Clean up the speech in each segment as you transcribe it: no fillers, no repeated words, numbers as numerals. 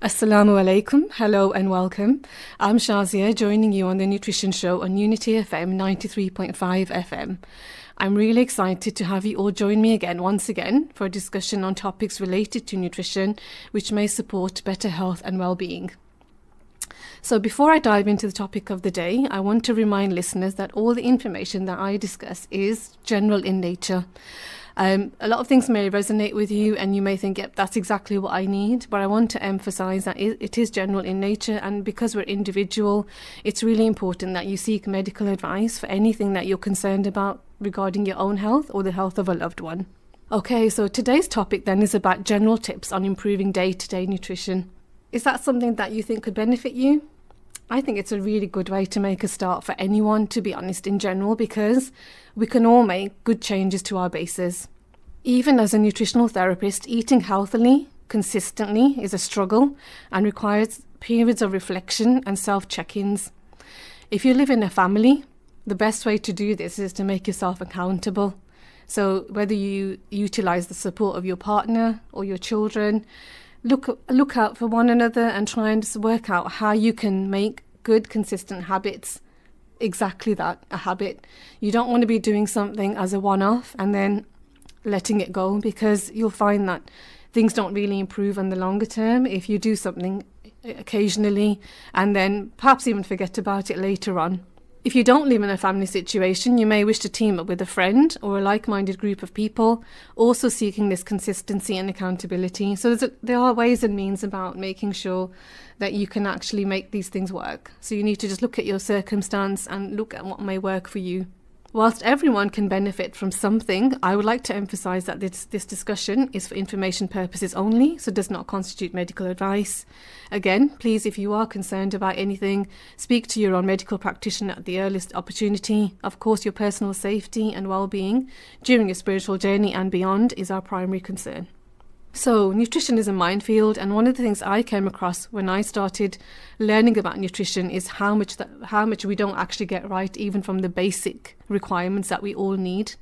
Assalamu alaikum, hello and welcome. I'm Shazia, joining you on the Nutrition Show on Unity FM 93.5 FM. I'm really excited to have you all join me once again, for a discussion on topics related to nutrition, which may support better health and well-being. So before I dive into the topic of the day, I want to remind listeners that all the information that I discuss is general in nature. A lot of things may resonate with you and you may think, yep, that's exactly what I need. But I want to emphasize that it is general in nature, and because we're individual, it's really important that you seek medical advice for anything that you're concerned about regarding your own health or the health of a loved one. Okay, so today's topic then is about general tips on improving day-to-day nutrition. Is that something that you think could benefit you? I think it's a really good way to make a start for anyone, to be honest, in general, because we can all make good changes to our bases. Even as a nutritional therapist, eating healthily, consistently is a struggle and requires periods of reflection and self-check-ins. If you live in a family, the best way to do this is to make yourself accountable. So whether you utilize the support of your partner or your children, look out for one another and try and work out how you can make good, consistent habits exactly that, a habit. You don't want to be doing something as a one-off and then letting it go, because you'll find that things don't really improve on the longer term if you do something occasionally and then perhaps even forget about it later on. If you don't live in a family situation, you may wish to team up with a friend or a like-minded group of people, also seeking this consistency and accountability. So there are ways and means about making sure that you can actually make these things work. So you need to just look at your circumstance and look at what may work for you. Whilst everyone can benefit from something, I would like to emphasize that this discussion is for information purposes only, so does not constitute medical advice. Again, please, if you are concerned about anything, speak to your own medical practitioner at the earliest opportunity. Of course, your personal safety and well-being during your spiritual journey and beyond is our primary concern. So nutrition is a minefield, and one of the things I came across when I started learning about nutrition is how much we don't actually get right, even from the basic requirements that we all need.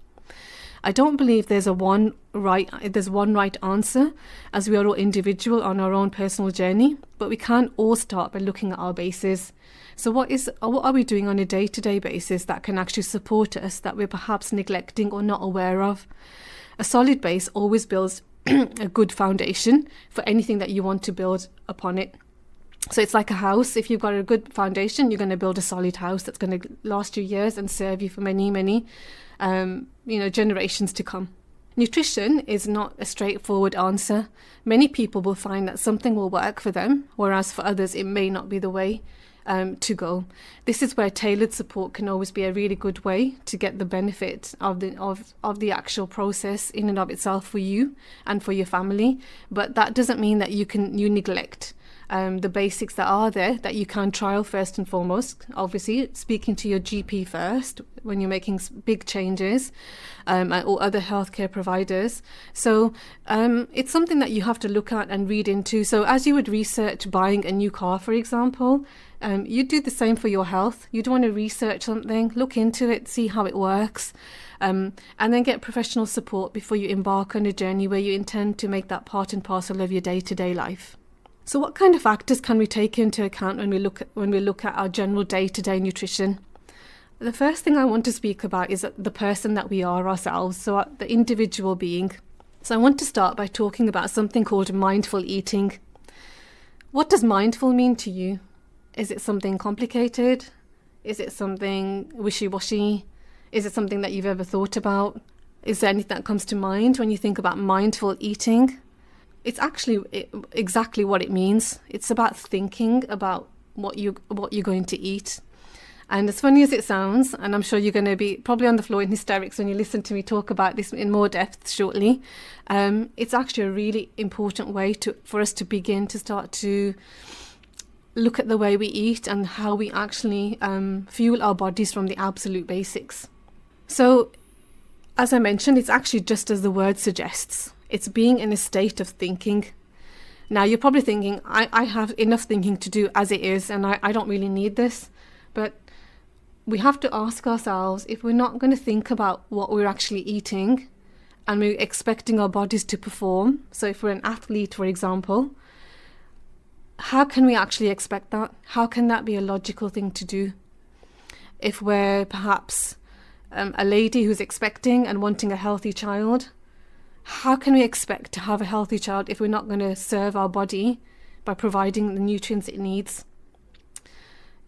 I don't believe there's one right answer, as we are all individual on our own personal journey, but we can all start by looking at our bases. So what are we doing on a day-to-day basis that can actually support us, that we're perhaps neglecting or not aware of? A solid base always builds a good foundation for anything that you want to build upon it. So it's like a house. If you've got a good foundation, you're going to build a solid house that's going to last you years and serve you for many generations to come. Nutrition is not a straightforward answer. Many people will find that something will work for them, whereas for others it may not be the way to go. This is where tailored support can always be a really good way to get the benefit of the actual process in and of itself for you and for your family. But that doesn't mean that you neglect the basics that are there, that you can trial first and foremost. Obviously, speaking to your GP first when you're making big changes, or other healthcare providers. So it's something that you have to look at and read into. So as you would research buying a new car, for example, you do the same for your health. You'd want to research something, look into it, see how it works, and then get professional support before you embark on a journey where you intend to make that part and parcel of your day-to-day life. So what kind of factors can we take into account when we look at our general day-to-day nutrition? The first thing I want to speak about is the person that we are ourselves, so the individual being. So I want to start by talking about something called mindful eating. What does mindful mean to you? Is it something complicated? Is it something wishy-washy? Is it something that you've ever thought about? Is there anything that comes to mind when you think about mindful eating? It's actually exactly what it means. It's about thinking about what you're going to eat. And as funny as it sounds, and I'm sure you're going to be probably on the floor in hysterics when you listen to me talk about this in more depth shortly, it's actually a really important way for us to begin to start to look at the way we eat and how we actually fuel our bodies from the absolute basics. So, as I mentioned, it's actually just as the word suggests. It's being in a state of thinking. Now, you're probably thinking, I have enough thinking to do as it is, and I don't really need this. But we have to ask ourselves, if we're not going to think about what we're actually eating and we're expecting our bodies to perform, so if we're an athlete, for example, how can we actually expect that? How can that be a logical thing to do? If we're perhaps a lady who's expecting and wanting a healthy child, how can we expect to have a healthy child if we're not going to serve our body by providing the nutrients it needs?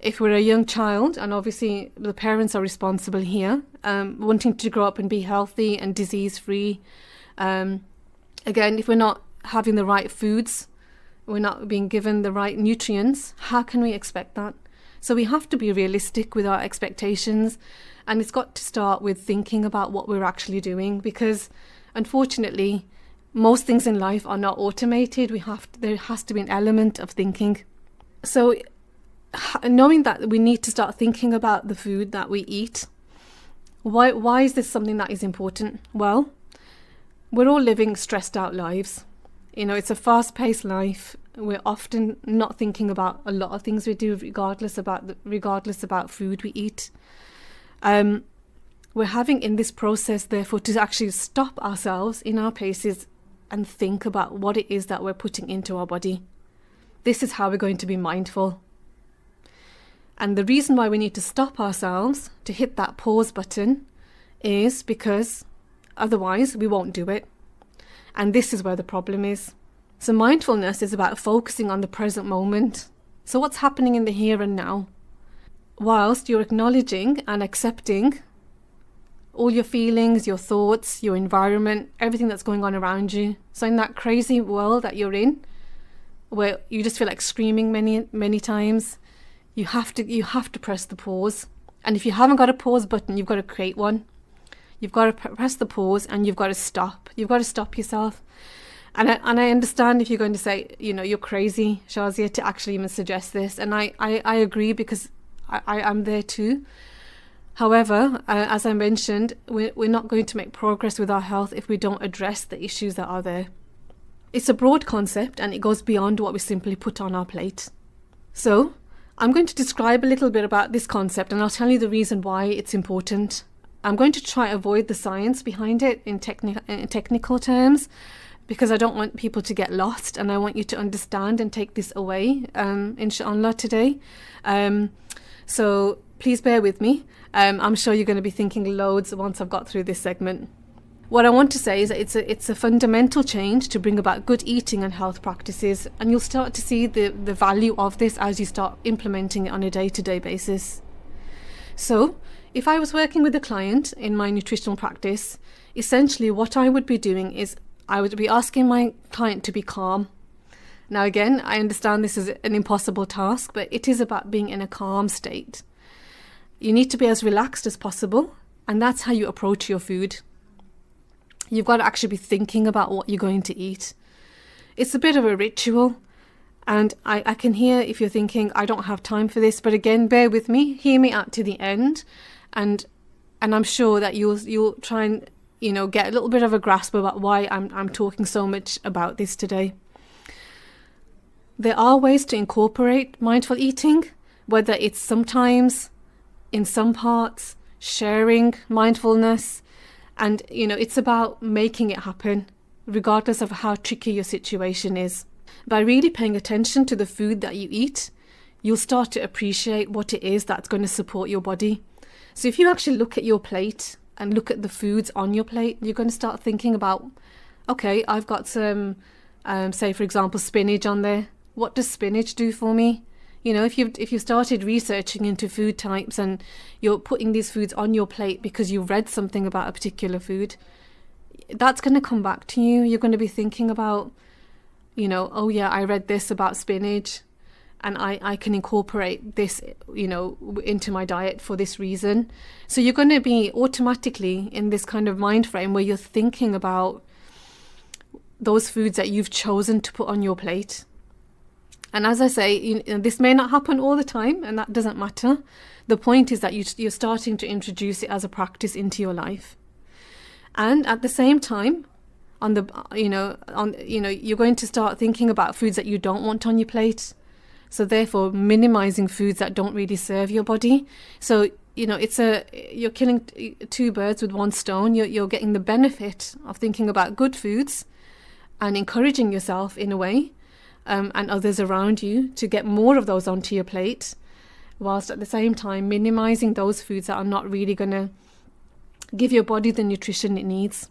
If we're a young child, and obviously the parents are responsible here, wanting to grow up and be healthy and disease-free, again, if we're not having the right foods, we're not being given the right nutrients, how can we expect that? So we have to be realistic with our expectations, and it's got to start with thinking about what we're actually doing, because unfortunately, most things in life are not automated. There has to be an element of thinking. So knowing that we need to start thinking about the food that we eat, why is this something that is important? Well, we're all living stressed out lives. It's a fast-paced life. We're often not thinking about a lot of things we do, regardless about food we eat. We're having in this process, therefore, to actually stop ourselves in our paces and think about what it is that we're putting into our body. This is how we're going to be mindful. And the reason why we need to stop ourselves to hit that pause button is because otherwise we won't do it. And this is where the problem is. So mindfulness is about focusing on the present moment. So what's happening in the here and now? Whilst you're acknowledging and accepting all your feelings, your thoughts, your environment, everything that's going on around you. So in that crazy world that you're in, where you just feel like screaming many, many times, you have to press the pause. And if you haven't got a pause button, you've got to create one. You've got to press the pause, and you've got to stop. You've got to stop yourself. And I understand if you're going to say, you're crazy, Shazia, to actually even suggest this. And I agree, because I'm there too. However, as I mentioned, we're not going to make progress with our health if we don't address the issues that are there. It's a broad concept, and it goes beyond what we simply put on our plate. So I'm going to describe a little bit about this concept, and I'll tell you the reason why it's important. I'm going to try to avoid the science behind it in technical terms, because I don't want people to get lost, and I want you to understand and take this away, inshallah, today. So please bear with me. I'm sure you're going to be thinking loads once I've got through this segment. What I want to say is that it's a fundamental change to bring about good eating and health practices, and you'll start to see the value of this as you start implementing it on a day-to-day basis. So if I was working with a client in my nutritional practice, essentially what I would be doing is I would be asking my client to be calm. Now again, I understand this is an impossible task, but it is about being in a calm state. You need to be as relaxed as possible, and that's how you approach your food. You've got to actually be thinking about what you're going to eat. It's a bit of a ritual, and I can hear if you're thinking, I don't have time for this, but again, bear with me, hear me out to the end, and I'm sure that you'll try and get a little bit of a grasp about why I'm talking so much about this today. There are ways to incorporate mindful eating, whether it's sometimes, in some parts, sharing mindfulness, and it's about making it happen, regardless of how tricky your situation is. By really paying attention to the food that you eat, you'll start to appreciate what it is that's going to support your body. So if you actually look at your plate and look at the foods on your plate, you're going to start thinking about, okay, I've got some, say for example, spinach on there. What does spinach do for me? If you started researching into food types and you're putting these foods on your plate because you've read something about a particular food, that's going to come back to you. You're going to be thinking about, oh yeah, I read this about spinach, and I can incorporate this, into my diet for this reason. So you're going to be automatically in this kind of mind frame where you're thinking about those foods that you've chosen to put on your plate. And as I say, this may not happen all the time, and that doesn't matter. The point is that you're starting to introduce it as a practice into your life. And at the same time, you're going to start thinking about foods that you don't want on your plate. So therefore, minimizing foods that don't really serve your body. So, you're killing two birds with one stone. You're getting the benefit of thinking about good foods and encouraging yourself in a way, and others around you to get more of those onto your plate, whilst at the same time minimizing those foods that are not really going to give your body the nutrition it needs.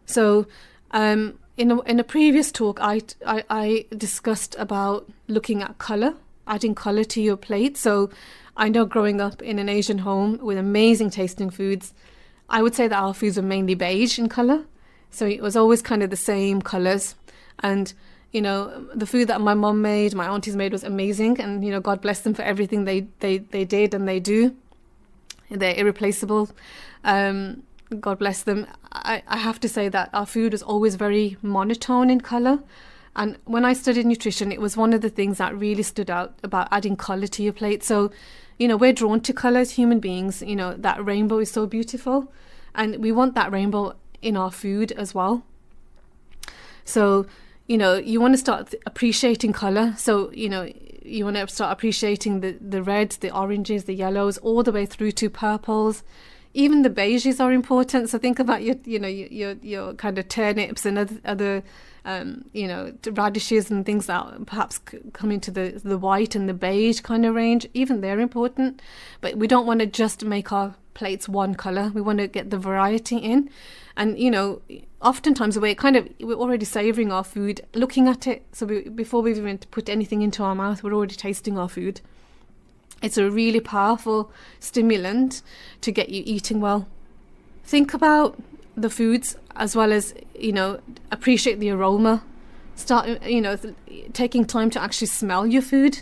So in a previous talk, I discussed about looking at color, adding color to your plate. So I know growing up in an Asian home with amazing tasting foods, I would say that our foods were mainly beige in color. So it was always kind of the same colors. And, you know, the food that my mom made, my aunties made was amazing. And, you know, God bless them for everything they did and they do. They're irreplaceable. God bless them. I have to say that our food was always very monotone in color. And when I studied nutrition, it was one of the things that really stood out about adding color to your plate. So, you know, we're drawn to color as human beings. You know, that rainbow is so beautiful. And we want that rainbow in our food as well. So, you know, you want to start appreciating color. So, you know, you want to start appreciating the reds, the oranges, the yellows, all the way through to purples. Even the beiges are important. So think about your kind of turnips and other you know, radishes and things that perhaps come into the white and the beige kind of range. Even they're important, but we don't want to just make our plates one color. We want to get the variety in. And, you know, oftentimes we're already savoring our food, looking at it. So before we've even put anything into our mouth, we're already tasting our food. It's a really powerful stimulant to get you eating well. Think about the foods as well as, you know, appreciate the aroma. Start, you know, taking time to actually smell your food.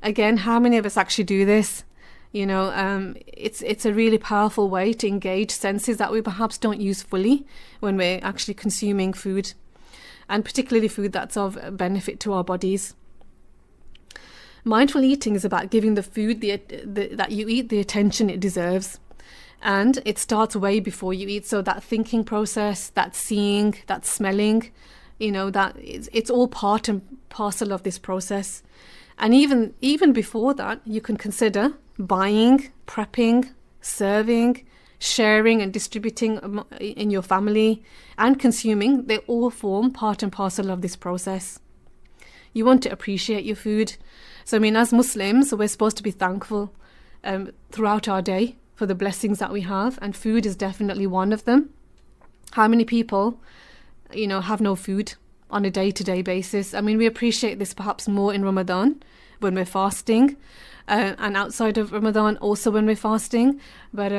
Again, how many of us actually do this? You know, it's a really powerful way to engage senses that we perhaps don't use fully when we're actually consuming food, and particularly food that's of benefit to our bodies. Mindful eating is about giving the food that you eat the attention it deserves. And it starts way before you eat. So that thinking process, that seeing, that smelling, you know, it's all part and parcel of this process. And even before that, you can consider buying, prepping, serving, sharing and distributing in your family, and consuming. They all form part and parcel of this process. You want to appreciate your food. So, I mean, as Muslims, we're supposed to be thankful throughout our day for the blessings that we have, and food is definitely one of them. How many people, you know, have no food on a day-to-day basis? I mean, we appreciate this perhaps more in Ramadan when we're fasting, and outside of Ramadan also when we're fasting. But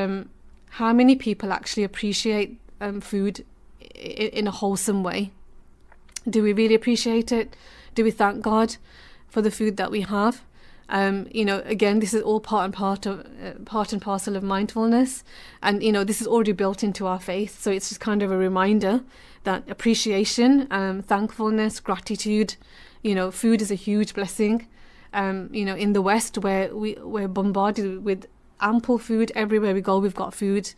how many people actually appreciate food in a wholesome way? Do we really appreciate it? Do we thank God for the food that we have? You know, again, this is all part and parcel of mindfulness, and you know, this is already built into our faith. So it's just kind of a reminder that appreciation, thankfulness, gratitude. You know, food is a huge blessing. You know, in the West, where we're bombarded with ample food everywhere we go, we've got food.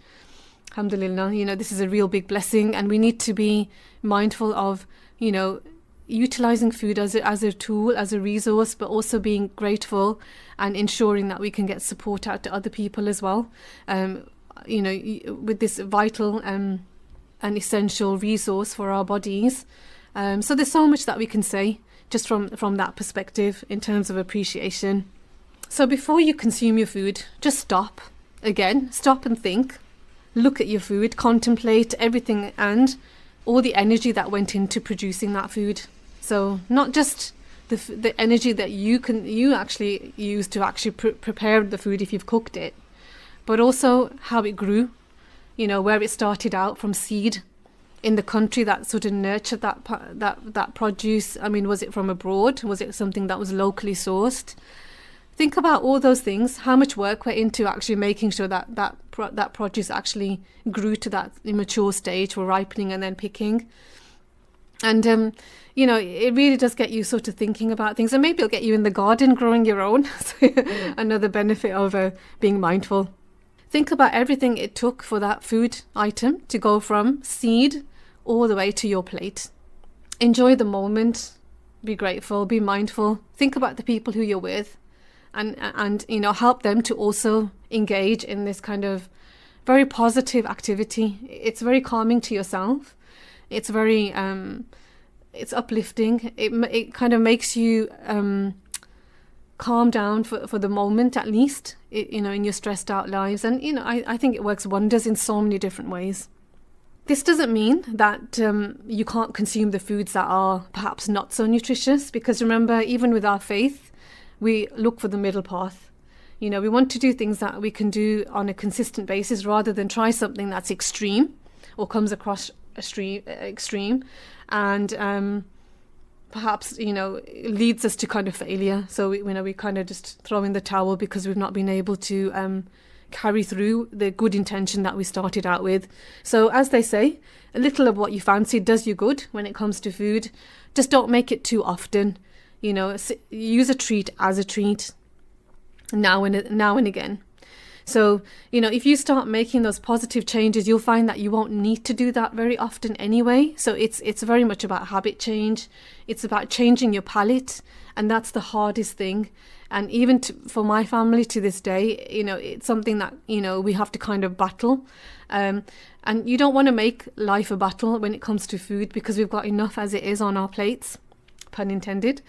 Alhamdulillah. You know, this is a real big blessing, and we need to be mindful of, you know, utilizing food as a tool, as a resource, but also being grateful and ensuring that we can get support out to other people as well. You know, with this vital and essential resource for our bodies. So there's so much that we can say just from that perspective in terms of appreciation. So before you consume your food, just stop. Again, stop and think. Look at your food, contemplate everything and all the energy that went into producing that food. So not just the energy that you actually use to actually prepare the food if you've cooked it, but also how it grew, you know, where it started out from seed in the country that sort of nurtured that produce. I mean, was it from abroad? Was it something that was locally sourced? Think about all those things, how much work went into actually making sure that produce actually grew to that immature stage for ripening and then picking. And, you know, it really does get you sort of thinking about things. And maybe it'll get you in the garden growing your own. So another benefit of being mindful. Think about everything it took for that food item to go from seed all the way to your plate. Enjoy the moment. Be grateful. Be mindful. Think about the people who you're with. And you know, help them to also engage in this kind of very positive activity. It's very calming to yourself. It's very it's uplifting. It kind of makes you calm down for the moment, at least, in your stressed out lives. And, I think it works wonders in so many different ways. This doesn't mean that you can't consume the foods that are perhaps not so nutritious, because remember, even with our faith, we look for the middle path. We want to do things that we can do on a consistent basis rather than try something that's extreme or comes across extreme and perhaps, leads us to kind of failure. So, we kind of just throw in the towel because we've not been able to carry through the good intention that we started out with. So as they say, a little of what you fancy does you good when it comes to food. Just don't make it too often. Use a treat as a treat now and again. So, if you start making those positive changes, you'll find that you won't need to do that very often anyway. So it's very much about habit change. It's about changing your palate, and that's the hardest thing. And even for my family to this day, it's something that, we have to kind of battle. And you don't want to make life a battle when it comes to food, because we've got enough as it is on our plates, pun intended.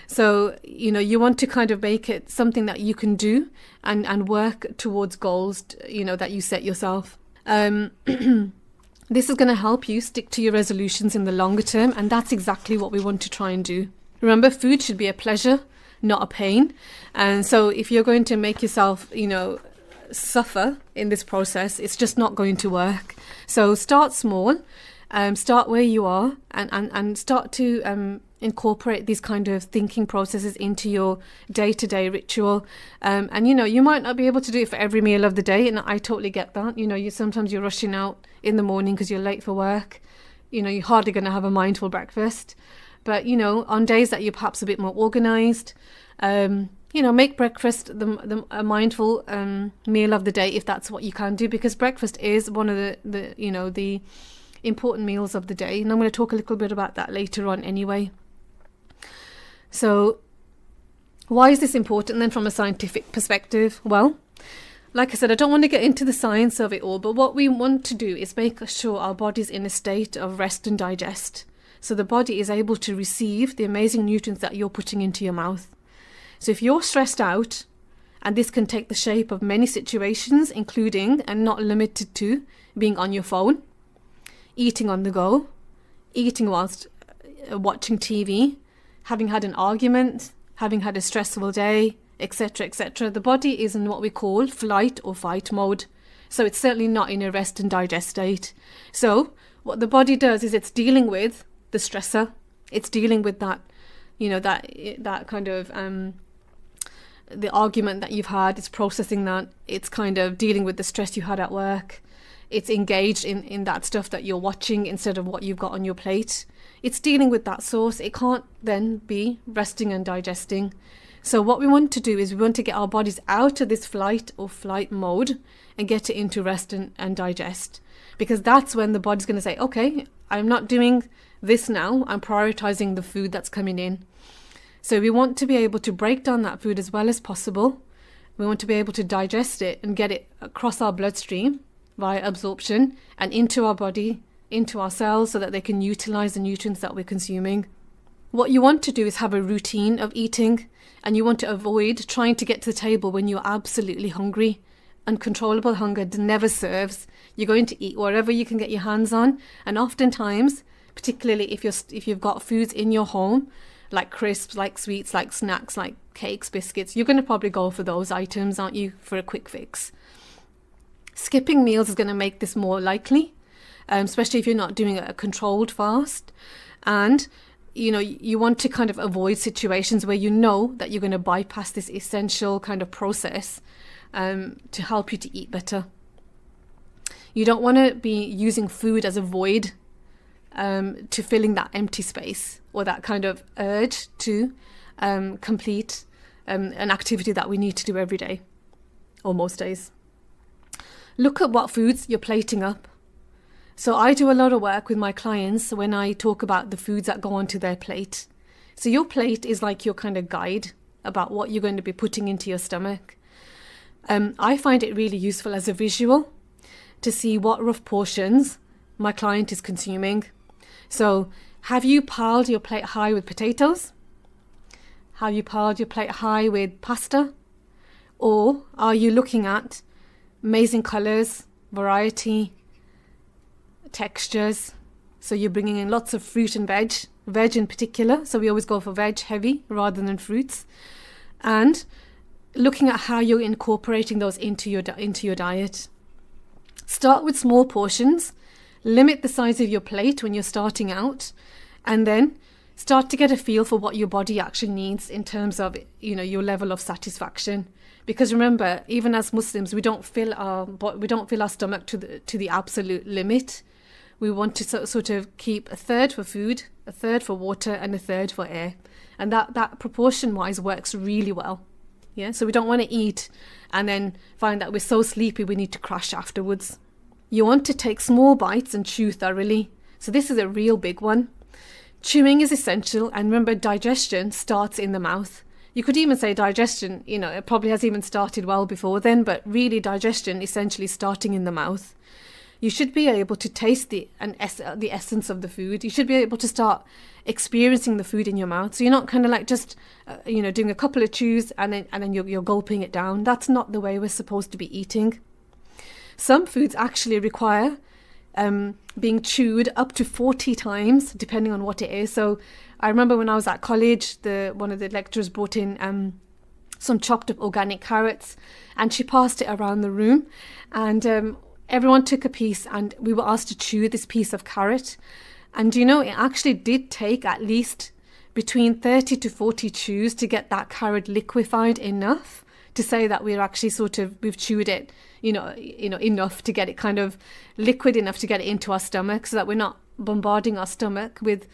So, you want to kind of make it something that you can do and work towards goals, that you set yourself. This is going to help you stick to your resolutions in the longer term. And that's exactly what we want to try and do. Remember, food should be a pleasure, not a pain. And so if you're going to make yourself, suffer in this process, it's just not going to work. So start small, start where you are, and start to incorporate these kind of thinking processes into your day-to-day ritual. And you might not be able to do it for every meal of the day, and I totally get that. Sometimes you're rushing out in the morning because you're late for work. You're hardly going to have a mindful breakfast. But, on days that you're perhaps a bit more organised, make breakfast a mindful meal of the day, if that's what you can do, because breakfast is one of the important meals of the day. And I'm going to talk a little bit about that later on anyway. So why is this important then from a scientific perspective? Well, like I said, I don't want to get into the science of it all, but what we want to do is make sure our body's in a state of rest and digest. So the body is able to receive the amazing nutrients that you're putting into your mouth. So if you're stressed out, and this can take the shape of many situations, including and not limited to being on your phone, eating on the go, eating whilst watching TV, having had an argument, having had a stressful day, etc., etc. The body is in what we call flight or fight mode. So it's certainly not in a rest and digest state. So what the body does is it's dealing with the stressor. It's dealing with that, that kind of the argument that you've had. It's processing that. It's kind of dealing with the stress you had at work. It's engaged in that stuff that you're watching instead of what you've got on your plate. It's dealing with that source. It can't then be resting and digesting. So what we want to do is we want to get our bodies out of this flight or flight mode and get it into rest and digest. Because that's when the body's going to say, okay, I'm not doing this now. I'm prioritizing the food that's coming in. So we want to be able to break down that food as well as possible. We want to be able to digest it and get it across our bloodstream via absorption and into our body, into our cells, so that they can utilize the nutrients that we're consuming. What you want to do is have a routine of eating, and you want to avoid trying to get to the table when you're absolutely hungry. Uncontrollable hunger never serves. You're going to eat whatever you can get your hands on, and oftentimes, particularly if you've got foods in your home, like crisps, like sweets, like snacks, like cakes, biscuits, you're going to probably go for those items, aren't you, for a quick fix. Skipping meals is going to make this more likely, especially if you're not doing a controlled fast. And, you want to kind of avoid situations where you know that you're going to bypass this essential kind of process to help you to eat better. You don't want to be using food as a void to filling that empty space or that kind of urge to complete an activity that we need to do every day or most days. Look at what foods you're plating up. So I do a lot of work with my clients when I talk about the foods that go onto their plate. So your plate is like your kind of guide about what you're going to be putting into your stomach. I find it really useful as a visual to see what rough portions my client is consuming. So Have you piled your plate high with potatoes? Have you piled your plate high with pasta? Or are you looking at amazing colours, variety, textures? So you're bringing in lots of fruit and veg in particular. So we always go for veg heavy rather than fruits. And looking at how you're incorporating those into your diet. Start with small portions. Limit the size of your plate when you're starting out, and then start to get a feel for what your body actually needs in terms of, your level of satisfaction. Because remember, even as Muslims, we don't fill our stomach to the absolute limit. We want to sort of keep a third for food, a third for water, and a third for air, and that proportion wise works really well. Yeah, so we don't want to eat and then find that we're so sleepy we need to crash afterwards. You want to take small bites and chew thoroughly. So this is a real big one. Chewing is essential, and remember, digestion starts in the mouth. You could even say digestion, it probably has even started well before then, but really digestion essentially starting in the mouth. You should be able to taste the essence of the food. You should be able to start experiencing the food in your mouth. So you're not kind of like just, doing a couple of chews and then you're gulping it down. That's not the way we're supposed to be eating. Some foods actually require being chewed up to 40 times, depending on what it is. So I remember when I was at college, one of the lecturers brought in some chopped up organic carrots, and she passed it around the room, and everyone took a piece, and we were asked to chew this piece of carrot. And it actually did take at least between 30 to 40 chews to get that carrot liquefied enough to say that we're actually we've chewed it, enough to get it kind of liquid enough to get it into our stomach, so that we're not bombarding our stomach with,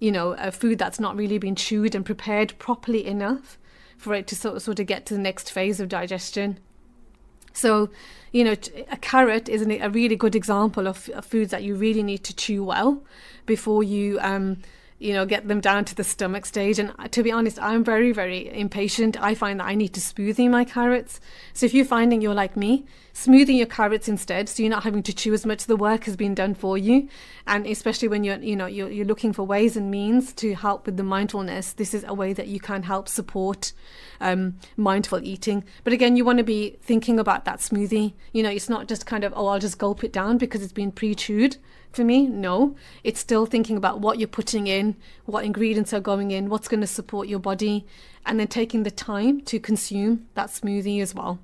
a food that's not really been chewed and prepared properly enough for it to sort of get to the next phase of digestion. So, a carrot is a really good example of foods that you really need to chew well before you, get them down to the stomach stage. And to be honest, I'm very, very impatient. I find that I need to smoothie my carrots. So if you're finding you're like me, smoothing your carrots instead, so you're not having to chew as much, the work has been done for you. And especially when you're looking for ways and means to help with the mindfulness, this is a way that you can help support mindful eating. But again, you want to be thinking about that smoothie. It's not just kind of, I'll just gulp it down because it's been pre-chewed. For me, no. It's still thinking about what you're putting in, what ingredients are going in, what's going to support your body, and then taking the time to consume that smoothie as well.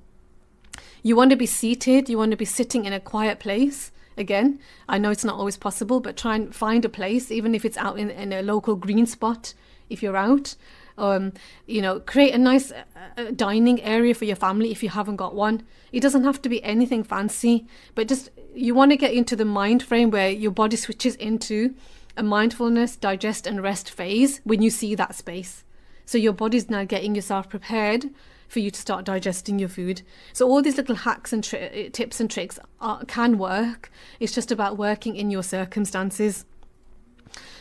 You want to be seated, you want to be sitting in a quiet place. Again, I know it's not always possible, but try and find a place, even if it's out in a local green spot, if you're out. Create a nice dining area for your family if you haven't got one. It doesn't have to be anything fancy, but just you want to get into the mind frame where your body switches into a mindfulness, digest and rest phase when you see that space. So your body's now getting yourself prepared for you to start digesting your food. So all these little hacks and tips and tricks can work. It's just about working in your circumstances.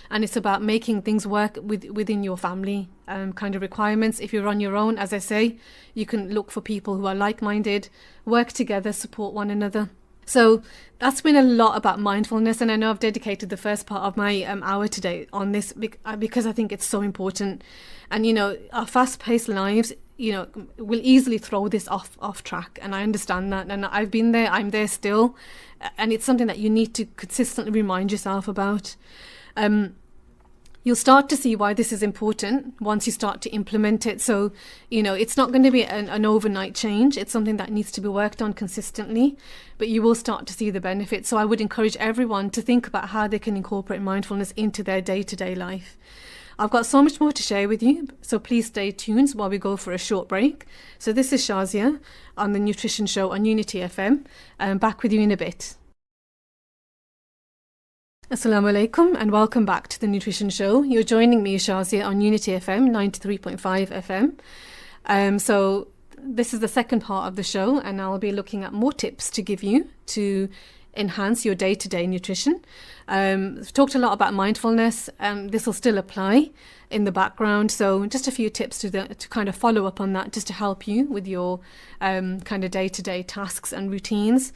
And it's about making things work within your family kind of requirements. If you're on your own, as I say, you can look for people who are like-minded, work together, support one another. So that's been a lot about mindfulness, and I know I've dedicated the first part of my hour today on this because I think it's so important. And our fast-paced lives, will easily throw this off track, and I understand that, and I've been there, I'm there still, and it's something that you need to consistently remind yourself about. You'll start to see why this is important once you start to implement it. So, it's not going to be an overnight change. It's something that needs to be worked on consistently, but you will start to see the benefits. So I would encourage everyone to think about how they can incorporate mindfulness into their day-to-day life. I've got so much more to share with you, so please stay tuned while we go for a short break. So this is Shazia on the Nutrition Show on Unity FM. I'm back with you in a bit. Assalamu alaikum and welcome back to the Nutrition Show. You're joining me, Shazia, on Unity FM 93.5 FM. So this is the second part of the show, and I'll be looking at more tips to give you to enhance your day-to-day nutrition. We've talked a lot about mindfulness. This will still apply. in the background. So just a few tips to kind of follow up on that, just to help you with your kind of day-to-day tasks and routines.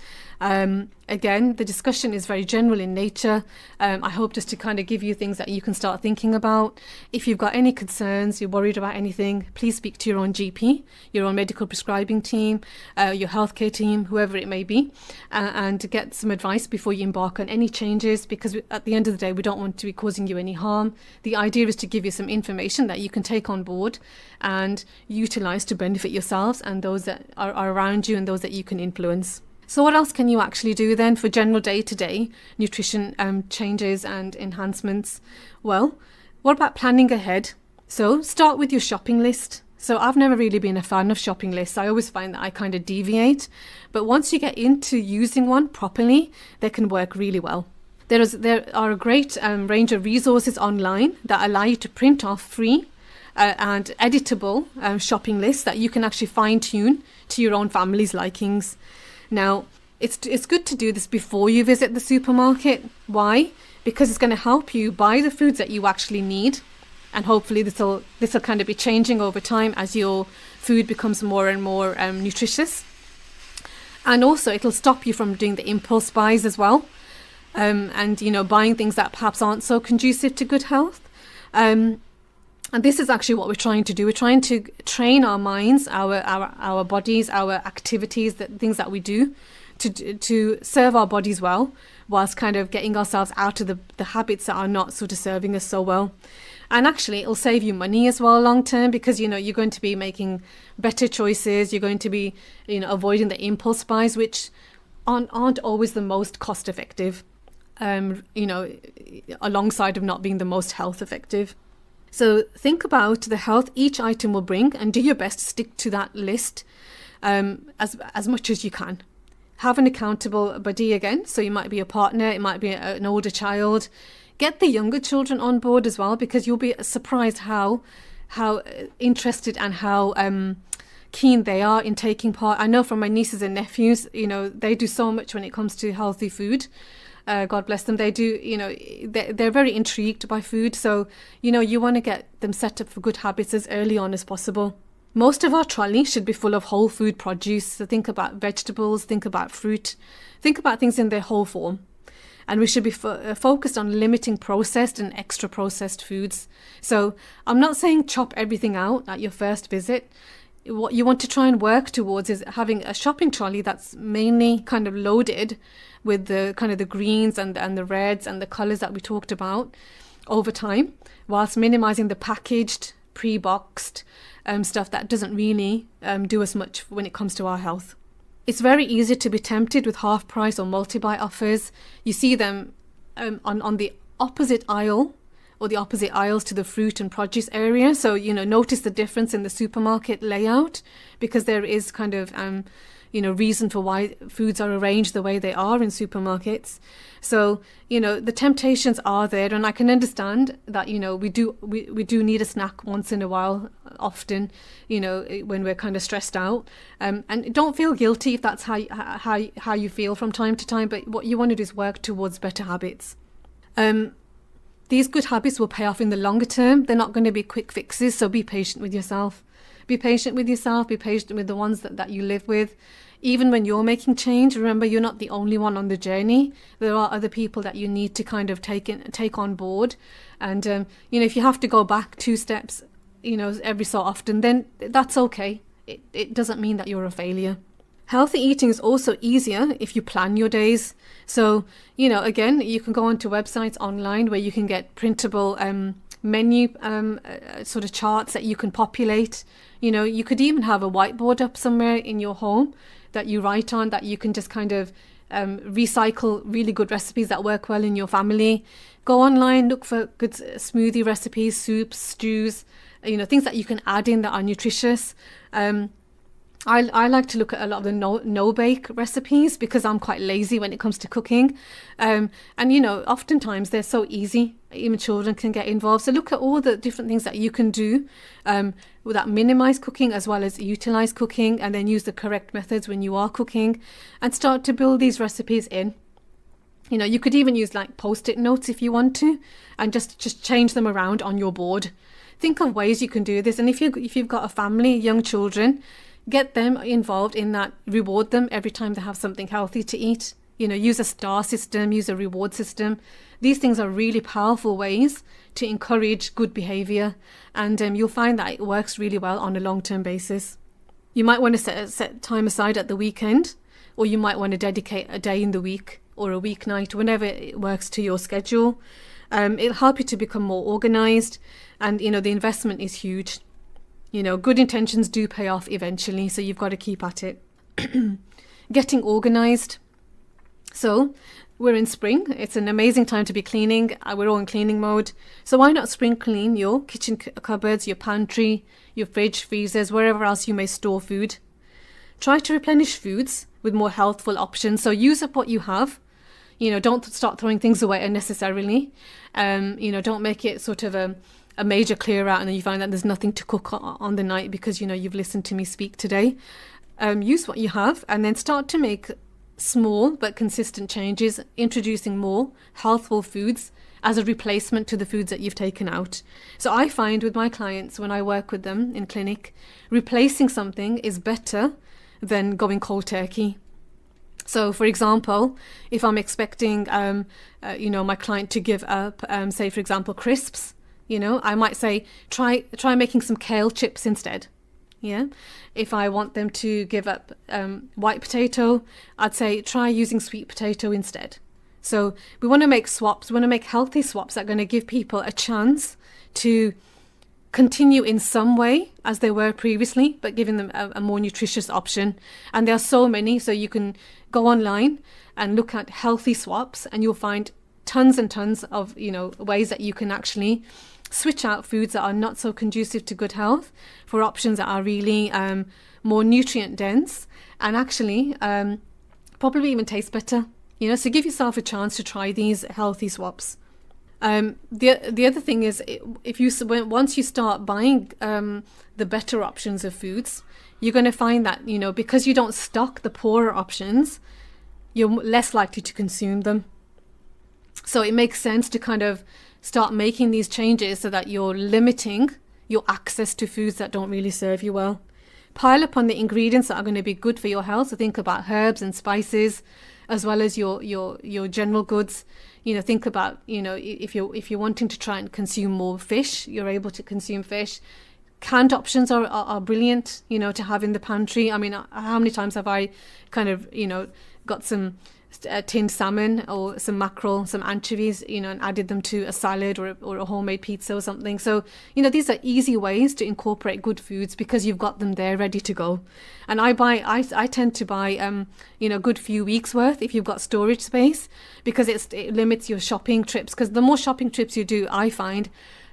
Again, the discussion is very general in nature. I hope just to kind of give you things that you can start thinking about. If you've got any concerns, you're worried about anything, please speak to your own GP, your own medical prescribing team, your healthcare team, whoever it may be, and get some advice before you embark on any changes, because at the end of the day, we don't want to be causing you any harm. The idea is to give you some information that you can take on board and utilize to benefit yourselves and those that are around you and those that you can influence. So what else can you actually do then for general day-to-day nutrition changes and enhancements? Well, what about planning ahead? So start with your shopping list. So I've never really been a fan of shopping lists. I always find that I kind of deviate. But once you get into using one properly, they can work really well. There are a great range of resources online that allow you to print off free and editable shopping lists that you can actually fine-tune to your own family's likings. Now, it's good to do this before you visit the supermarket. Why? Because it's going to help you buy the foods that you actually need, and hopefully this will kind of be changing over time as your food becomes more and more nutritious. And also, it'll stop you from doing the impulse buys as well, and buying things that perhaps aren't so conducive to good health. And this is actually what we're trying to do. We're trying to train our minds, our bodies, our activities, the things that we do to serve our bodies well, whilst kind of getting ourselves out of the habits that are not sort of serving us so well. And actually, it'll save you money as well long term, because you're going to be making better choices. You're going to be avoiding the impulse buys, which aren't always the most cost effective, alongside of not being the most health effective. So think about the health each item will bring and do your best to stick to that list as much as you can. Have an accountable buddy again. So you might be a partner, it might be an older child. Get the younger children on board as well, because you'll be surprised how interested and how keen they are in taking part. I know from my nieces and nephews, they do so much when it comes to healthy food. God bless them. They do, they're very intrigued by food. So, you want to get them set up for good habits as early on as possible. Most of our trolley should be full of whole food produce. So think about vegetables, think about fruit, think about things in their whole form. And we should be focused on limiting processed and extra processed foods. So I'm not saying chop everything out at your first visit. What you want to try and work towards is having a shopping trolley that's mainly kind of loaded with the kind of the greens and the reds and the colours that we talked about over time, whilst minimizing the packaged, pre-boxed stuff that doesn't really do us much when it comes to our health. It's very easy to be tempted with half price or multi-buy offers. You see them on the opposite aisle or the opposite aisles to the fruit and produce area. So, notice the difference in the supermarket layout, because there is kind of, reason for why foods are arranged the way they are in supermarkets. So, the temptations are there, and I can understand that, we do need a snack once in a while, often, when we're kind of stressed out. And don't feel guilty if that's how you feel from time to time, but what you want to do is work towards better habits. These good habits will pay off in the longer term. They're not going to be quick fixes, so be patient with yourself. Be patient with yourself, be patient with the ones that you live with. Even when you're making change, remember you're not the only one on the journey. There are other people that you need to kind of take on board. And, if you have to go back 2 steps, every so often, then that's okay. It doesn't mean that you're a failure. Healthy eating is also easier if you plan your days. So, again, you can go onto websites online where you can get printable menu sort of charts that you can populate. You could even have a whiteboard up somewhere in your home that you write on, that you can just kind of recycle really good recipes that work well in your family. Go online, look for good smoothie recipes, soups, stews, things that you can add in that are nutritious. I like to look at a lot of the no-bake recipes, because I'm quite lazy when it comes to cooking. And oftentimes they're so easy, even children can get involved. So look at all the different things that you can do that minimize cooking as well as utilize cooking, and then use the correct methods when you are cooking, and start to build these recipes in. You could even use like post-it notes if you want to, and just change them around on your board. think of ways you can do this. And if you've got a family, young children, get them involved in that. Reward them every time they have something healthy to eat. Use a star system, use a reward system. These things are really powerful ways to encourage good behavior, and you'll find that it works really well on a long-term basis. You might want to set time aside at the weekend, or you might want to dedicate a day in the week or a weeknight, whenever it works to your schedule. It'll help you to become more organised, and the investment is huge. Good intentions do pay off eventually, so you've got to keep at it. Getting organised. So we're in spring. It's an amazing time to be cleaning. We're all in cleaning mode. So why not spring clean your kitchen cupboards, your pantry, your fridge, freezers, wherever else you may store food. Try to replenish foods with more healthful options. So use up what you have. Don't start throwing things away unnecessarily. Don't make it sort of a major clear out and then you find that there's nothing to cook on the night because, you've listened to me speak today. Use what you have and then start to make small but consistent changes, introducing more healthful foods as a replacement to the foods that you've taken out. So I find with my clients, when I work with them in clinic, replacing something is better than going cold turkey. So for example, if I'm expecting my client to give up say for example crisps, I might say try making some kale chips instead. Yeah. If I want them to give up white potato, I'd say try using sweet potato instead. So we want to make swaps. We want to make healthy swaps that are going to give people a chance to continue in some way as they were previously, but giving them a more nutritious option. And there are so many. So you can go online and look at healthy swaps and you'll find tons and tons of, ways that you can actually switch out foods that are not so conducive to good health for options that are really more nutrient dense and actually probably even taste better. So give yourself a chance to try these healthy swaps. The other thing is, once you start buying the better options of foods, you're going to find that because you don't stock the poorer options, you're less likely to consume them. So it makes sense to kind of start making these changes so that you're limiting your access to foods that don't really serve you well. Pile up on the ingredients that are going to be good for your health. So think about herbs and spices, as well as your general goods. Think about, if you're wanting to try and consume more fish, you're able to consume fish. Canned options are brilliant, to have in the pantry. I mean, how many times have I kind of, got some tinned salmon or some mackerel, some anchovies, and added them to a salad or a homemade pizza or something. So, these are easy ways to incorporate good foods because you've got them there ready to go. And I tend to buy, good few weeks worth if you've got storage space, because it limits your shopping trips. Because the more shopping trips you do, I find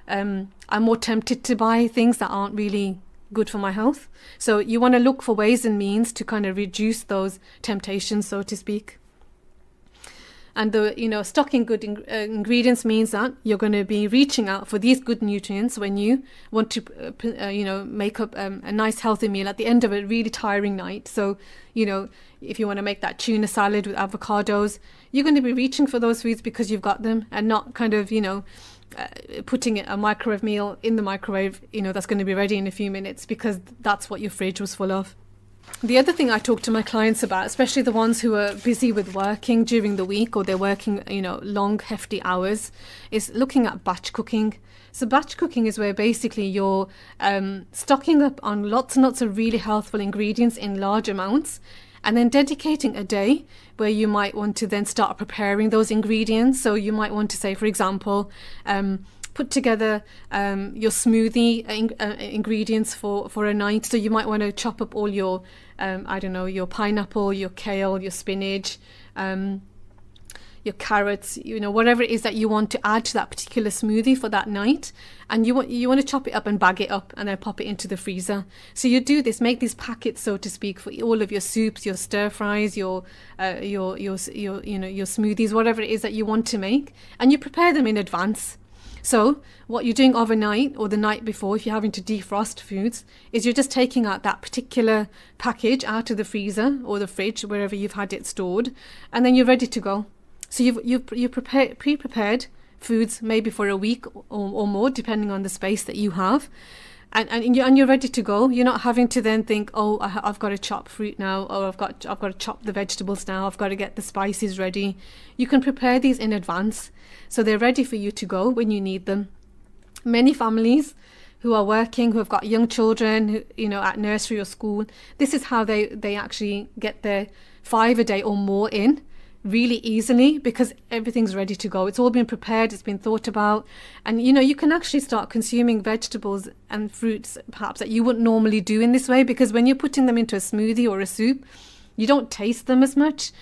I'm more tempted to buy things that aren't really good for my health. So you want to look for ways and means to kind of reduce those temptations, so to speak. And stocking good ingredients means that you're going to be reaching out for these good nutrients when you want to, make up a nice healthy meal at the end of a really tiring night. So, if you want to make that tuna salad with avocados, you're going to be reaching for those foods because you've got them, and not kind of, putting a microwave meal in the microwave, that's going to be ready in a few minutes because that's what your fridge was full of. The other thing I talk to my clients about, especially the ones who are busy with working during the week or they're working, long, hefty hours, is looking at batch cooking. So batch cooking is where basically you're stocking up on lots and lots of really healthful ingredients in large amounts, and then dedicating a day where you might want to then start preparing those ingredients. So you might want to say, for example, put together your smoothie ingredients for a night. So you might want to chop up all your, your pineapple, your kale, your spinach, your carrots, whatever it is that you want to add to that particular smoothie for that night. And you want to chop it up and bag it up and then pop it into the freezer. So you do this, make these packets, so to speak, for all of your soups, your stir fries, your smoothies, whatever it is that you want to make, and you prepare them in advance. So what you're doing overnight or the night before, if you're having to defrost foods, is you're just taking out that particular package out of the freezer or the fridge, wherever you've had it stored, and then you're ready to go. So you've pre-prepared foods maybe for a week or more, depending on the space that you have. And you're ready to go. You're not having to then think, oh, I've got to chop fruit now, or I've got to chop the vegetables now, I've got to get the spices ready. You can prepare these in advance, so they're ready for you to go when you need them. Many families who are working, who have got young children, who, at nursery or school, this is how they actually get their 5 a day or more in really easily, because everything's ready to go. It's all been prepared, it's been thought about, and you can actually start consuming vegetables and fruits perhaps that you wouldn't normally do in this way, because when you're putting them into a smoothie or a soup, you don't taste them as much,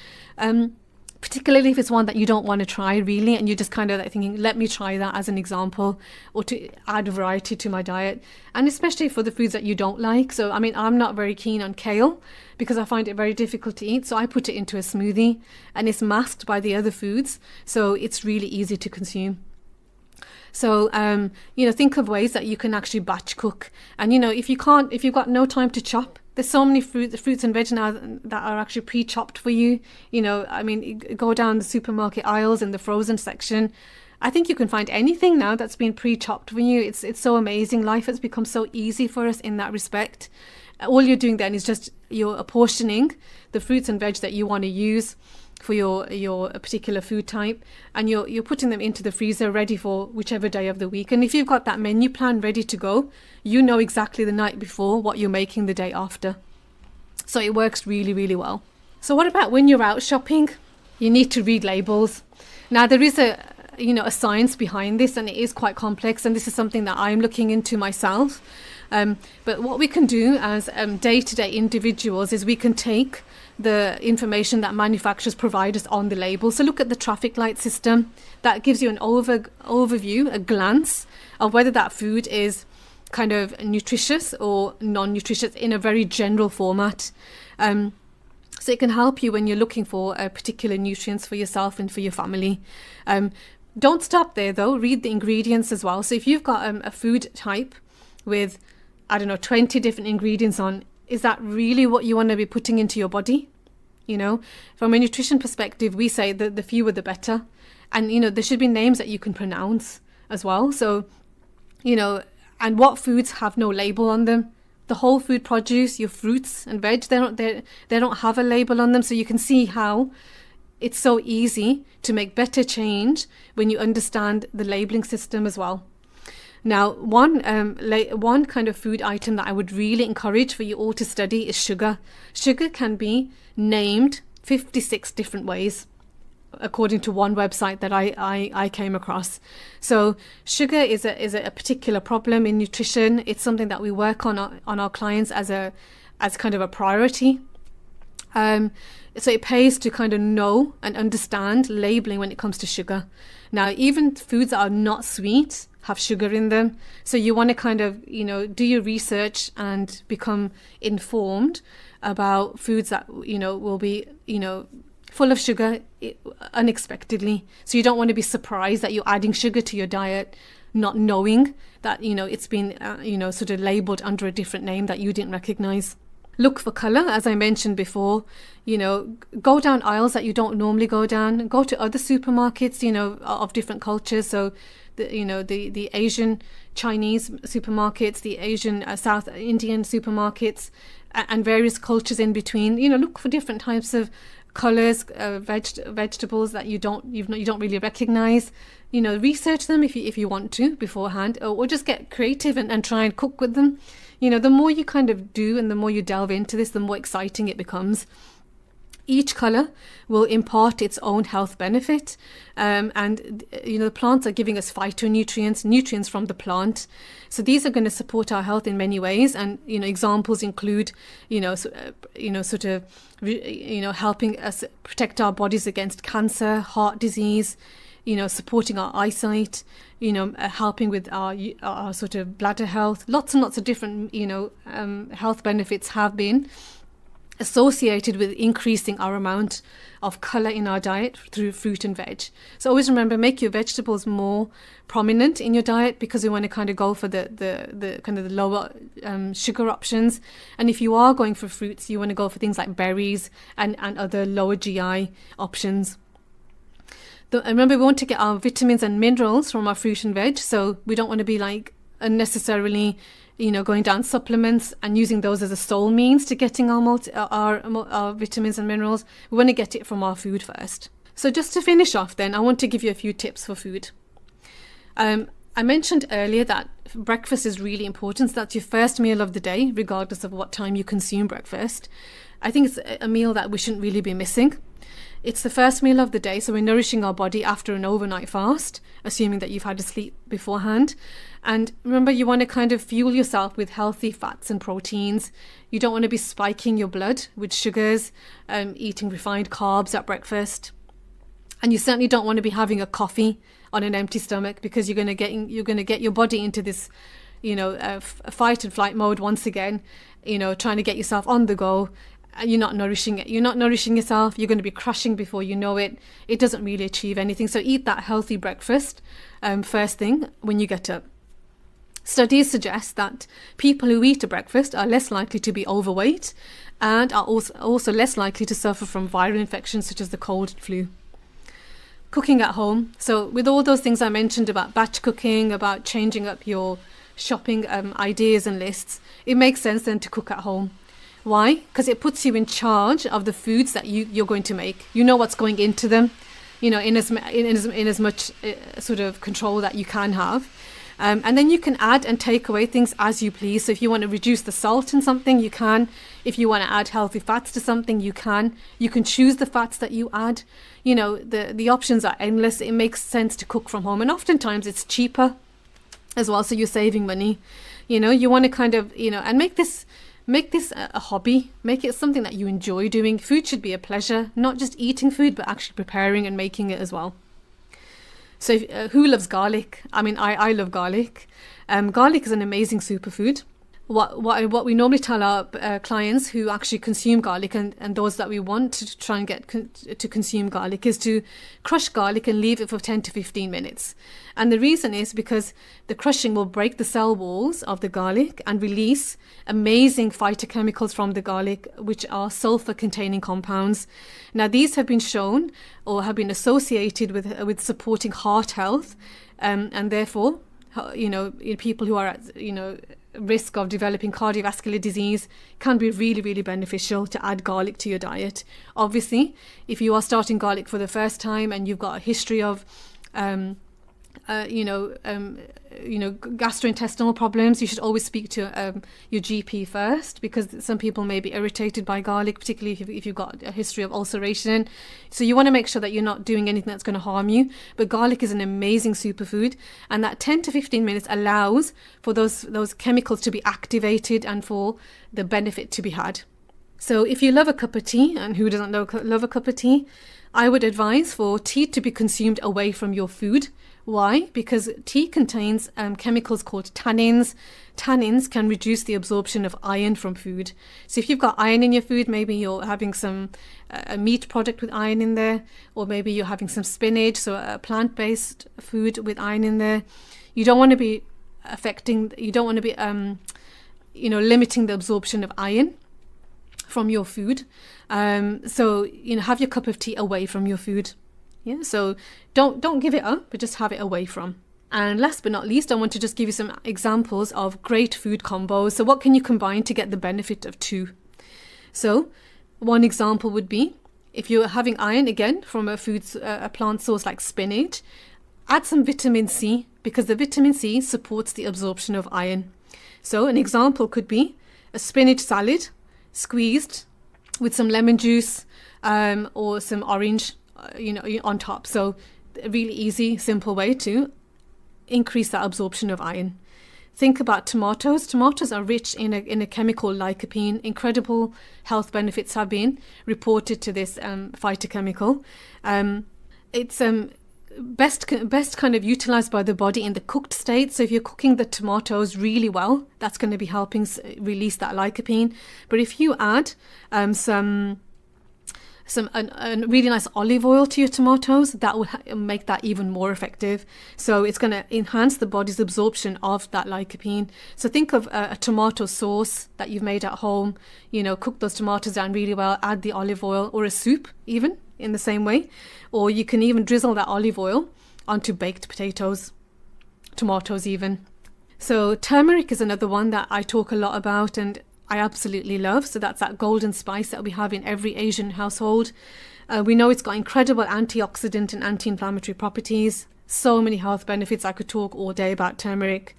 particularly if it's one that you don't want to try really, and you're just kind of like thinking, let me try that as an example, or to add variety to my diet, and especially for the foods that you don't like. So I'm not very keen on kale because I find it very difficult to eat, so I put it into a smoothie and it's masked by the other foods, so it's really easy to consume. So think of ways that you can actually batch cook, and if you've got no time to chop, there's so many fruits and veg now that are actually pre-chopped for you. Go down the supermarket aisles in the frozen section. I think you can find anything now that's been pre-chopped for you. It's so amazing. Life has become so easy for us in that respect. All you're doing then is just you're apportioning the fruits and veg that you want to use for your particular food type, and you're putting them into the freezer ready for whichever day of the week. And if you've got that menu plan ready to go, you know exactly the night before what you're making the day after. So it works really, really well. So what about when you're out shopping? You need to read labels. Now there is a science behind this, and it is quite complex, and this is something that I'm looking into myself. But what we can do as day-to-day individuals is we can take the information that manufacturers provide us on the label. So look at the traffic light system. That gives you an overview, a glance of whether that food is kind of nutritious or non-nutritious in a very general format. So it can help you when you're looking for particular nutrients for yourself and for your family. Don't stop there though, read the ingredients as well. So if you've got a food type with, 20 different ingredients on, is that really what you want to be putting into your body? From a nutrition perspective, we say that the fewer the better. And, there should be names that you can pronounce as well. So, and what foods have no label on them? The whole food produce, your fruits and veg, they don't have a label on them. So you can see how it's so easy to make better change when you understand the labeling system as well. Now, one kind of food item that I would really encourage for you all to study is sugar. Sugar can be named 56 different ways, according to one website that I came across. So sugar is a particular problem in nutrition. It's something that we work on our clients as kind of a priority. So it pays to kind of know and understand labeling when it comes to sugar. Now, even foods that are not sweet have sugar in them. So you want to kind of, do your research and become informed about foods that, will be, full of sugar unexpectedly. So you don't want to be surprised that you're adding sugar to your diet, not knowing that, it's been, sort of labeled under a different name that you didn't recognize. Look for color, as I mentioned before. Go down aisles that you don't normally go down. Go to other supermarkets, of different cultures. So, the Asian Chinese supermarkets, the Asian South Indian supermarkets, and various cultures in between. Look for different types of colors, vegetables that you don't really recognize. Research them if you want to beforehand, or just get creative and try and cook with them. The more you kind of do and the more you delve into this, the more exciting it becomes. Each color will impart its own health benefit, and the plants are giving us nutrients from the plant. So these are going to support our health in many ways, and examples include helping us protect our bodies against cancer, heart disease, supporting our eyesight, helping with our sort of bladder health. Lots and lots of different health benefits have been associated with increasing our amount of color in our diet through fruit and veg. So always remember, make your vegetables more prominent in your diet, because we want to kind of go for the kind of the lower sugar options. And if you are going for fruits, you want to go for things like berries and other lower GI options. Remember, we want to get our vitamins and minerals from our fruit and veg, so we don't want to be like unnecessarily, going down supplements and using those as a sole means to getting our vitamins and minerals. We want to get it from our food first. So just to finish off then, I want to give you a few tips for food. I mentioned earlier that breakfast is really important. So that's your first meal of the day, regardless of what time you consume breakfast. I think it's a meal that we shouldn't really be missing. It's the first meal of the day, so we're nourishing our body after an overnight fast, assuming that you've had a sleep beforehand. And remember, you want to kind of fuel yourself with healthy fats and proteins. You don't want to be spiking your blood with sugars, eating refined carbs at breakfast. And you certainly don't want to be having a coffee on an empty stomach, because you're going to get your body into this, fight and flight mode once again, trying to get yourself on the go. You're not nourishing it. You're not nourishing yourself. You're going to be crashing before you know it. It doesn't really achieve anything. So eat that healthy breakfast first thing when you get up. Studies suggest that people who eat a breakfast are less likely to be overweight and are also less likely to suffer from viral infections such as the cold and flu. Cooking at home. So with all those things I mentioned about batch cooking, about changing up your shopping ideas and lists, it makes sense then to cook at home. Why? Because it puts you in charge of the foods that you're going to make. You know what's going into them, in as much sort of control that you can have. And then you can add and take away things as you please. So if you want to reduce the salt in something, you can. If you want to add healthy fats to something, you can. You can choose the fats that you add. The options are endless. It makes sense to cook from home. And oftentimes it's cheaper as well, so you're saving money. You want to kind of, and make this a hobby. Make it something that you enjoy doing. Food should be a pleasure, not just eating food, but actually preparing and making it as well. So who loves garlic? I mean, I love garlic. Garlic is an amazing superfood. What we normally tell our clients who actually consume garlic and those that we want to try and get to consume garlic is to crush garlic and leave it for 10 to 15 minutes. And the reason is because the crushing will break the cell walls of the garlic and release amazing phytochemicals from the garlic, which are sulfur-containing compounds. Now, these have been shown or have been associated with supporting heart health, and therefore, people who are at, risk of developing cardiovascular disease, can be really, really beneficial to add garlic to your diet. Obviously, if you are starting garlic for the first time and you've got a history of gastrointestinal problems, you should always speak to your GP first, because some people may be irritated by garlic, particularly if you've got a history of ulceration. So you want to make sure that you're not doing anything that's going to harm you. But garlic is an amazing superfood, and that 10 to 15 minutes allows for those chemicals to be activated and for the benefit to be had. So if you love a cup of tea, and who doesn't love a cup of tea, I would advise for tea to be consumed away from your food. Why? Because tea contains chemicals called tannins. Tannins can reduce the absorption of iron from food. So if you've got iron in your food, maybe you're having a meat product with iron in there, or maybe you're having some spinach, so a plant-based food with iron in there. You don't want to be limiting the absorption of iron from your food. So have your cup of tea away from your food. Yeah, so don't give it up, but just have it away from. And last but not least, I want to just give you some examples of great food combos. So what can you combine to get the benefit of two? So one example would be, if you're having iron again from a plant source like spinach, add some vitamin C, because the vitamin C supports the absorption of iron. So an example could be a spinach salad squeezed with some lemon juice or some orange on top. So a really easy, simple way to increase that absorption of iron. Think about tomatoes. Tomatoes are rich in a chemical lycopene. Incredible health benefits have been reported to this phytochemical. It's best kind of utilized by the body in the cooked state. So if you're cooking the tomatoes really well, that's going to be helping release that lycopene. But if you add some really nice olive oil to your tomatoes, that will make that even more effective. So it's going to enhance the body's absorption of that lycopene. So think of a tomato sauce that you've made at home. Cook those tomatoes down really well, add the olive oil, or a soup even. in the same way. Or you can even drizzle that olive oil onto baked potatoes, tomatoes even. So turmeric is another one that I talk a lot about and I absolutely love. So that's that golden spice that we have in every Asian household. We know it's got incredible antioxidant and anti-inflammatory properties. So many health benefits. I could talk all day about turmeric.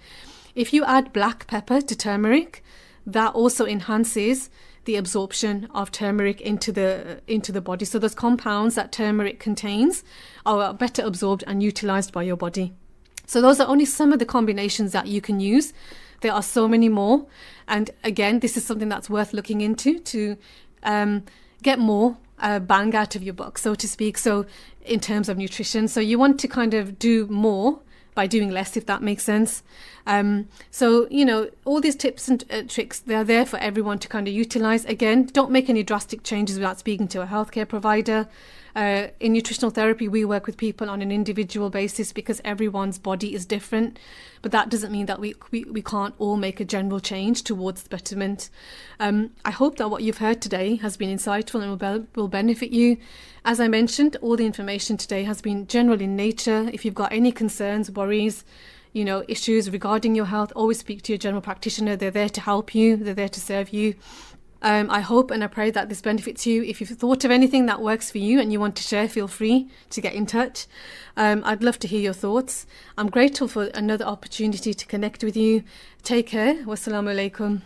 If you add black pepper to turmeric, that also enhances the absorption of turmeric into the body. So those compounds that turmeric contains are better absorbed and utilized by your body. So those are only some of the combinations that you can use. There are so many more. And again, this is something that's worth looking into to get more bang out of your buck, so to speak. So in terms of nutrition, so you want to kind of do more by doing less, if that makes sense. So, you know, all these tips and tricks, they're there for everyone to kind of utilize. Again, don't make any drastic changes without speaking to a healthcare provider. In nutritional therapy, we work with people on an individual basis because everyone's body is different. But that doesn't mean that we can't all make a general change towards the betterment. I hope that what you've heard today has been insightful and will benefit you. As I mentioned, all the information today has been general in nature. If you've got any concerns, worries, you know, issues regarding your health, always speak to your general practitioner. They're there to help you. They're there to serve you. I hope and I pray that this benefits you. If you've thought of anything that works for you and you want to share, feel free to get in touch. I'd love to hear your thoughts. I'm grateful for another opportunity to connect with you. Take care. Wassalamu alaikum.